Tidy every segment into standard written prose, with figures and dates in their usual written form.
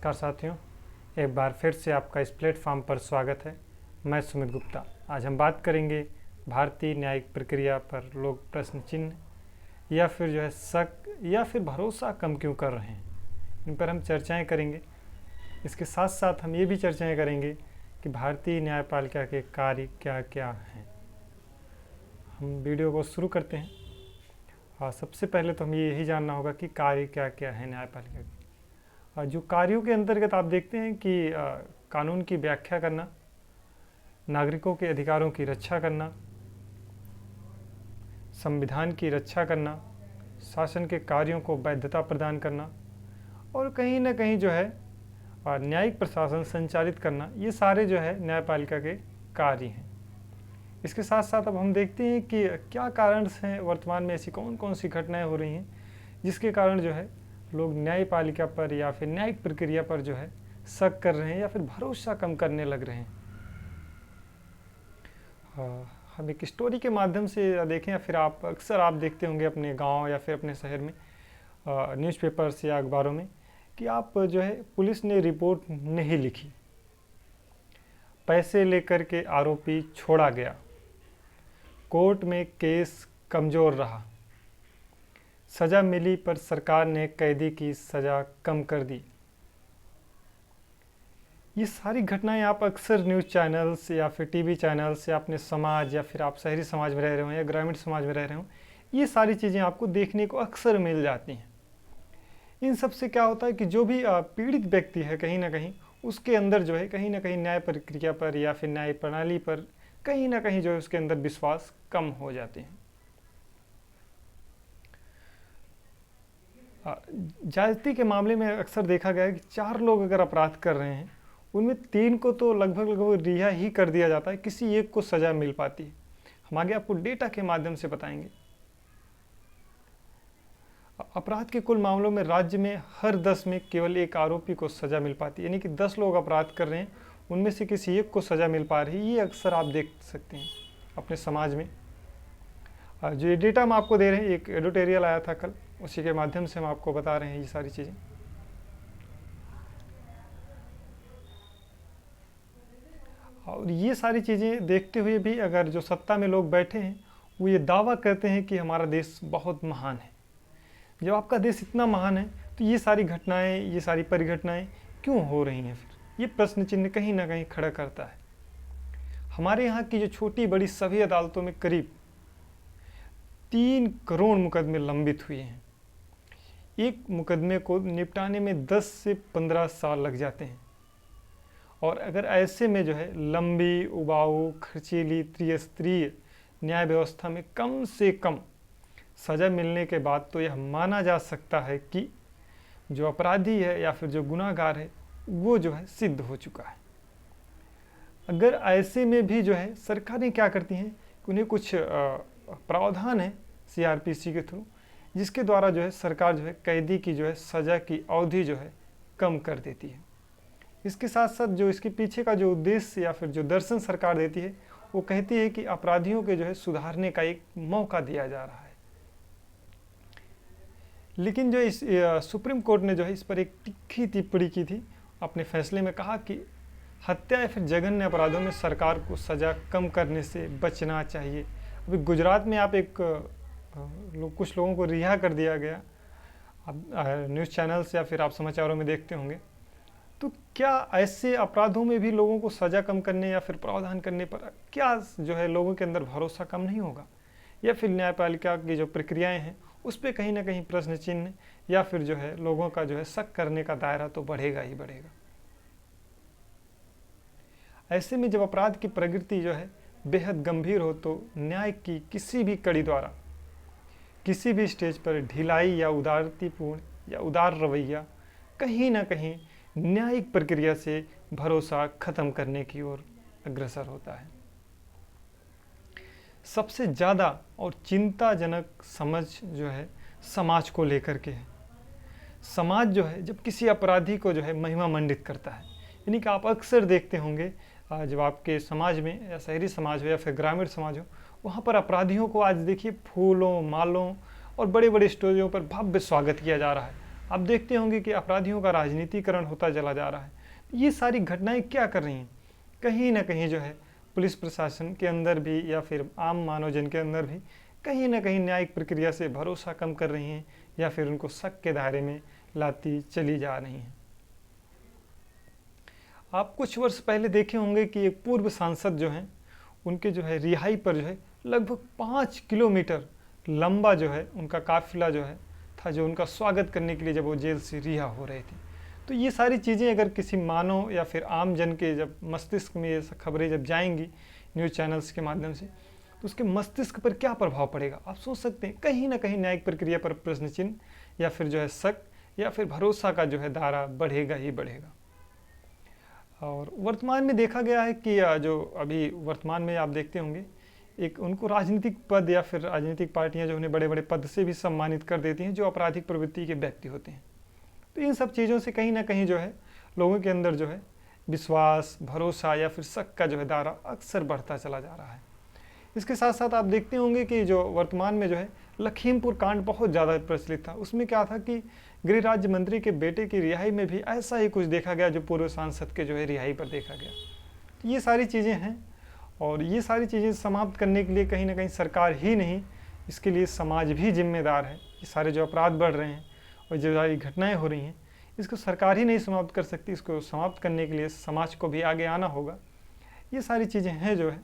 नमस्कार साथियों, एक बार फिर से आपका इस प्लेटफॉर्म पर स्वागत है। मैं सुमित गुप्ता। आज हम बात करेंगे भारतीय न्यायिक प्रक्रिया पर लोग प्रश्न चिन्ह या फिर जो है शक या फिर भरोसा कम क्यों कर रहे हैं, इन पर हम चर्चाएं करेंगे। इसके साथ साथ हम ये भी चर्चाएं करेंगे कि भारतीय न्यायपालिका के कार्य क्या क्या हैं। हम वीडियो को शुरू करते हैं। सबसे पहले तो हमें यही जानना होगा कि कार्य क्या क्या है न्यायपालिका के। जो कार्यों के अंतर्गत आप देखते हैं कि कानून की व्याख्या करना, नागरिकों के अधिकारों की रक्षा करना, संविधान की रक्षा करना, शासन के कार्यों को वैधता प्रदान करना और कहीं ना कहीं जो है न्यायिक प्रशासन संचालित करना, ये सारे जो है न्यायपालिका के कार्य हैं। इसके साथ साथ अब हम देखते हैं कि क्या कारण हैं वर्तमान में, ऐसी कौन कौन सी घटनाएं हो रही हैं जिसके कारण जो है लोग न्यायपालिका पर या फिर न्यायिक प्रक्रिया पर जो है शक कर रहे हैं या फिर भरोसा कम करने लग रहे हैं। हम एक स्टोरी के माध्यम से देखें या फिर अक्सर आप देखते होंगे अपने गांव या फिर अपने शहर में न्यूज़पेपर्स या अखबारों में कि आप जो है पुलिस ने रिपोर्ट नहीं लिखी, पैसे लेकर के आरोपी छोड़ा गया, कोर्ट में केस कमज़ोर रहा, सज़ा मिली पर सरकार ने कैदी की सज़ा कम कर दी। ये सारी घटनाएं आप अक्सर न्यूज़ चैनल्स या फिर टीवी चैनल्स या अपने समाज या फिर आप शहरी समाज में रह रहे हो या ग्रामीण समाज में रह रहे हो, ये सारी चीज़ें आपको देखने को अक्सर मिल जाती हैं। इन सब से क्या होता है कि जो भी पीड़ित व्यक्ति है कहीं ना कहीं उसके अंदर जो है कहीं ना कहीं न्याय प्रक्रिया पर या फिर न्याय प्रणाली पर कहीं ना कहीं जो है उसके अंदर विश्वास कम हो जाते हैं। ज्यादती के मामले में अक्सर देखा गया है कि 4 लोग अगर अपराध कर रहे हैं उनमें 3 को तो लगभग रिहा ही कर दिया जाता है, किसी एक को सज़ा मिल पाती है। हम आगे आपको डेटा के माध्यम से बताएंगे। अपराध के कुल मामलों में राज्य में हर 10 में केवल एक आरोपी को सज़ा मिल पाती है, यानी कि 10 लोग अपराध कर रहे हैं उनमें से किसी एक को सज़ा मिल पा रही है। ये अक्सर आप देख सकते हैं अपने समाज में। जो ये डेटा हम आपको दे रहे हैं, एक एडिटोरियल आया था कल, उसी के माध्यम से हम आपको बता रहे हैं ये सारी चीज़ें। और ये सारी चीज़ें देखते हुए भी अगर जो सत्ता में लोग बैठे हैं वो ये दावा करते हैं कि हमारा देश बहुत महान है। जब आपका देश इतना महान है तो ये सारी घटनाएं, ये सारी परिघटनाएं क्यों हो रही हैं? फिर ये प्रश्न चिन्ह कहीं ना कहीं खड़ा करता है। हमारे यहाँ की जो छोटी बड़ी सभी अदालतों में करीब 3 करोड़ मुकदमे लंबित हुए हैं। एक मुकदमे को निपटाने में 10 से 15 साल लग जाते हैं। और अगर ऐसे में जो है लंबी, उबाऊ, खर्चीली, त्रिस्तरीय न्याय व्यवस्था में कम से कम सज़ा मिलने के बाद तो यह माना जा सकता है कि जो अपराधी है या फिर जो गुनाहगार है वो जो है सिद्ध हो चुका है। अगर ऐसे में भी जो है सरकारें क्या करती हैं कि उन्हें कुछ प्रावधान है CRPC के थ्रू, जिसके द्वारा जो है सरकार जो है कैदी की जो है सज़ा की अवधि जो है कम कर देती है। इसके साथ साथ जो इसके पीछे का जो उद्देश्य या फिर जो दर्शन सरकार देती है वो कहती है कि अपराधियों के जो है सुधारने का एक मौका दिया जा रहा है। लेकिन जो इस सुप्रीम कोर्ट ने जो है इस पर एक तीखी टिप्पणी की थी, अपने फैसले में कहा कि हत्या या फिर जघन्य अपराधों में सरकार को सज़ा कम करने से बचना चाहिए। अभी गुजरात में आप कुछ लोगों को रिहा कर दिया गया, आप न्यूज़ चैनल्स या फिर आप समाचारों में देखते होंगे। तो क्या ऐसे अपराधों में भी लोगों को सज़ा कम करने या फिर प्रावधान करने पर क्या जो है लोगों के अंदर भरोसा कम नहीं होगा, या फिर न्यायपालिका की जो प्रक्रियाएं हैं उस पर कहीं ना कहीं प्रश्न चिन्ह या फिर जो है लोगों का जो है शक करने का दायरा तो बढ़ेगा ही बढ़ेगा। ऐसे में जब अपराध की प्रकृति जो है बेहद गंभीर हो तो न्याय की किसी भी कड़ी द्वारा किसी भी स्टेज पर ढिलाई या उदारतीपूर्ण या उदार रवैया कहीं ना कहीं न्यायिक प्रक्रिया से भरोसा खत्म करने की ओर अग्रसर होता है। सबसे ज़्यादा और चिंताजनक समझ जो है समाज को लेकर के है। समाज जो है जब किसी अपराधी को जो है महिमा मंडित करता है, यानी कि आप अक्सर देखते होंगे जब आपके समाज में या शहरी समाज हो या फिर ग्रामीण समाज हो, वहाँ पर अपराधियों को आज देखिए फूलों, मालों और बड़े बड़े स्टेजों पर भव्य स्वागत किया जा रहा है। आप देखते होंगे कि अपराधियों का राजनीतिकरण होता चला जा रहा है। ये सारी घटनाएं क्या कर रही हैं? कहीं ना कहीं जो है पुलिस प्रशासन के अंदर भी या फिर आम मानव जन के अंदर भी कहीं ना कहीं न्यायिक प्रक्रिया से भरोसा कम कर रही हैं या फिर उनको शक के दायरे में लाती चली जा रही हैं। आप कुछ वर्ष पहले देखे होंगे कि एक पूर्व सांसद जो हैं उनके जो है रिहाई पर जो है लगभग 5 किलोमीटर लंबा जो है उनका काफिला जो है था, जो उनका स्वागत करने के लिए जब वो जेल से रिहा हो रहे थे। तो ये सारी चीज़ें अगर किसी मानव या फिर आम जन के जब मस्तिष्क में ये खबरें जब जाएंगी न्यूज़ चैनल्स के माध्यम से, तो उसके मस्तिष्क पर क्या प्रभाव पड़ेगा आप सोच सकते हैं। कहीं ना कहीं न्यायिक प्रक्रिया पर प्रश्न चिन्ह या फिर जो है शक या फिर भरोसा का जो है दायरा बढ़ेगा ही बढ़ेगा। और वर्तमान में देखा गया है कि जो अभी वर्तमान में आप देखते होंगे एक उनको राजनीतिक पद या फिर राजनीतिक पार्टियां जो उन्हें बड़े बड़े पद से भी सम्मानित कर देती हैं जो आपराधिक प्रवृत्ति के व्यक्ति होते हैं। तो इन सब चीज़ों से कहीं ना कहीं जो है लोगों के अंदर जो है विश्वास, भरोसा या फिर शक का जो है दायरा अक्सर बढ़ता चला जा रहा है। इसके साथ साथ आप देखते होंगे कि जो वर्तमान में जो है लखीमपुर कांड बहुत ज़्यादा प्रचलित था। उसमें क्या था कि गृह राज्य मंत्री के बेटे की रिहाई में भी ऐसा ही कुछ देखा गया जो पूर्व सांसद के जो है रिहाई पर देखा गया। तो ये सारी चीज़ें हैं और ये सारी चीज़ें समाप्त करने के लिए कहीं ना कहीं सरकार ही नहीं, इसके लिए समाज भी जिम्मेदार है। ये सारे जो अपराध बढ़ रहे हैं और जो सारी घटनाएँ हो रही हैं इसको सरकार ही नहीं समाप्त कर सकती। इसको समाप्त करने के लिए समाज को भी आगे आना होगा। ये सारी चीज़ें हैं जो है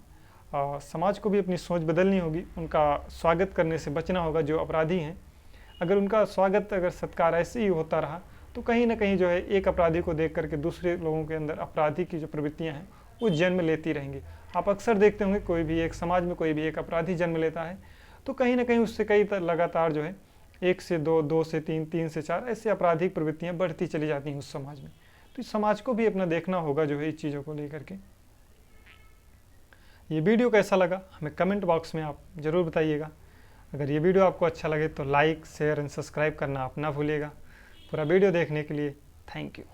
समाज को भी अपनी सोच बदलनी होगी। उनका स्वागत करने से बचना होगा जो अपराधी हैं। अगर उनका स्वागत अगर सत्कार ऐसे ही होता रहा तो कहीं ना कहीं जो है एक अपराधी को देख करके दूसरे लोगों के अंदर अपराधी की जो प्रवृत्तियां हैं वो जन्म लेती रहेंगी। आप अक्सर देखते होंगे कोई भी एक समाज में कोई भी एक अपराधी जन्म लेता है तो कहीं ना कहीं उससे कई लगातार जो है 1 से 2, 2 से 3, 3 से 4 ऐसे आपराधिक प्रवृत्तियाँ बढ़ती चली जाती हैं उस समाज में। तो इस समाज को भी अपना देखना होगा जो है इस चीज़ों को लेकर के। ये वीडियो कैसा लगा हमें कमेंट बॉक्स में आप ज़रूर बताइएगा। अगर ये वीडियो आपको अच्छा लगे तो लाइक, शेयर एंड सब्सक्राइब करना आप ना भूलिएगा। पूरा वीडियो देखने के लिए थैंक यू।